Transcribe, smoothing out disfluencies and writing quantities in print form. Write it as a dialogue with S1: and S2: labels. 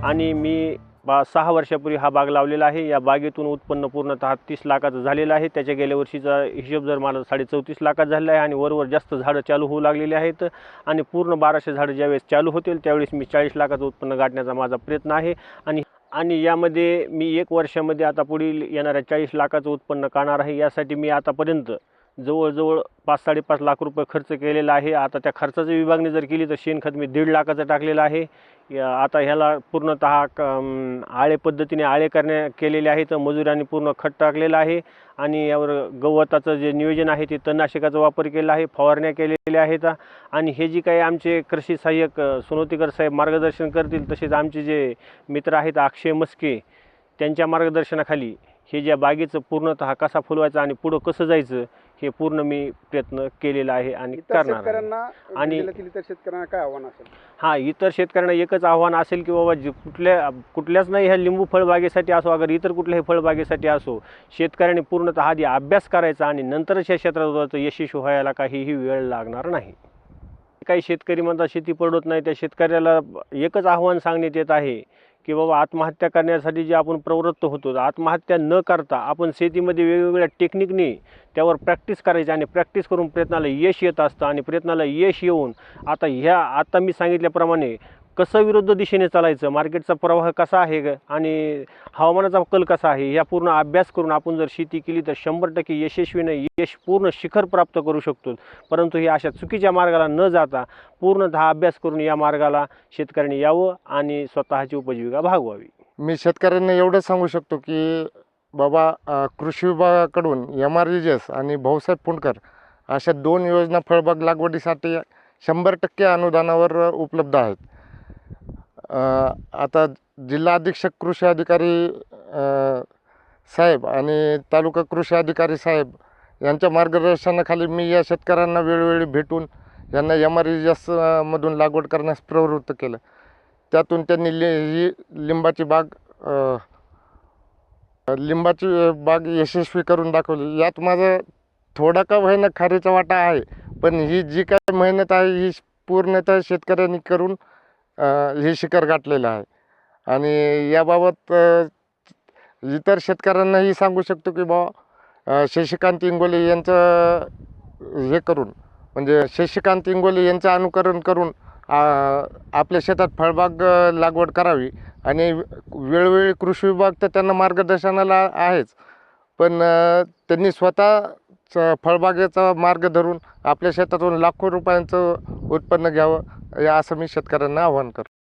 S1: आणि मी 6 वर्षापूर्वी हा बाग लावलेला आहे। या बागेतून उत्पन्न पूर्णतः 30 लाखाचं झालेलं आहे। त्याच्या गेल्या वर्षीचा हिशोब जर मला 34.5 लाखाचा झालेला आहे आणि वरवर जास्त झाडं चालू होऊ लागलेली आहेत आणि पूर्ण 1200 झाडं ज्यावेळेस चालू होतील त्यावेळेस मी 40 लाखाचं उत्पन्न गाठण्याचा माझा प्रयत्न आहे। आणि यामध्ये मी 1 वर्षामध्ये आता पुढील येणाऱ्या 40 लाखाचं उत्पन्न काढणार आहे। यासाठी मी आतापर्यंत जवळजवळ 5-5.5 लाख रुपये खर्च केलेला आहे। आता त्या खर्चाची विभागणी जर केली तर शेणखत मी 1.5 लाखाचं टाकलेलं आहे। आता ह्याला पूर्णतः आळे पद्धतीने आळे केलेले आहेत, मजुरांनी पूर्ण खत टाकलेलं आहे आणि यावर गवताचं जे नियोजन आहे ते तणनाशकाचा वापर केला आहे, फवारण्या केलेल्या आहेत। आणि हे जी काही आमचे कृषी सहाय्यक सोनोतीकर साहेब मार्गदर्शन करतील, तसेच आमचे जे मित्र आहेत अक्षय मस्के त्यांच्या मार्गदर्शनाखाली हे ज्या बागेचं पूर्णतः कसा फुलवायचा आणि पुढं कसं जायचं हे पूर्ण मी प्रयत्न केलेला आहे आणि करणार आहे। आणि
S2: इतर शेतकऱ्यांना काय आव्हान असेल?
S1: हां, इतर शेतकऱ्यांना एकच आव्हान असेल की बाबा कुठल्याच नाही, ह्या लिंबू फळबागेसाठी असो अगर इतर कुठल्याही फळबागेसाठी असो, शेतकऱ्यांनी पूर्णतः आधी अभ्यास करायचा आणि नंतरच या क्षेत्रात यशस्वी व्हायला काहीही वेळ लागणार नाही। काही शेतकरी म्हणतात शेती परवडत नाही, त्या शेतकऱ्याला एकच आव्हान सांगण्यात येत आहे की बाबा आत्महत्या करण्यासाठी जे आपण प्रवृत्त होतो, आत्महत्या न करता आपण शेतीमध्ये वेगवेगळ्या टेक्निकने त्यावर प्रॅक्टिस करायची आणि प्रॅक्टिस करून प्रयत्नाला यश येत असतं आणि प्रयत्नाला यश येऊन आता मी सांगितल्याप्रमाणे कसं विरुद्ध दिशेने चालायचं, मार्केटचा प्रवाह कसा आहे आणि हवामानाचा कल कसा आहे, या पूर्ण अभ्यास करून आपण जर शेती केली तर 100% यशस्वीने यश पूर्ण शिखर प्राप्त करू शकतो। परंतु हे अशा चुकीच्या मार्गाला न जाता पूर्णतः अभ्यास करून या मार्गाला शेतकऱ्यांनी यावं आणि स्वतःची उपजीविका भागवावी।
S3: मी शेतकऱ्यांना एवढं सांगू शकतो की बाबा, कृषी विभागाकडून MREGS आणि भाऊसाहेब पुंडकर अशा 2 योजना फळबाग लागवडीसाठी 100% अनुदानावर उपलब्ध आहेत। आता जिल्हा अधीक्षक कृषी अधिकारी साहेब आणि तालुका कृषी अधिकारी साहेब यांच्या मार्गदर्शनाखाली मी या शेतकऱ्यांना वेळोवेळी भेटून यांना MREGS मधून लागवड करण्यास प्रवृत्त केलं। त्यातून त्यांनी ही लिंबाची बाग यशस्वी करून दाखवली। यात माझा थोडा का होईना खारीचा वाटा आहे, पण ही जी काही मेहनत आहे ही पूर्णतः शेतकऱ्यांनी करून हे शिखर गाठलेलं आहे। आणि याबाबत इतर शेतकऱ्यांनाही सांगू शकतो की शशिकांत इंगोले यांचं शशिकांत इंगोले यांचं अनुकरण करून आपल्या शेतात फळबाग लागवड करावी। आणि वेळोवेळी कृषी विभाग तर त्यांना मार्गदर्शनाला आहेच, पण त्यांनी स्वतः फळबागेचा मार्ग धरून आपल्या शेतातून लाखो रुपयांचं उत्पन्न घ्यावं, असं मी शेतकऱ्यांना आवाहन करतो।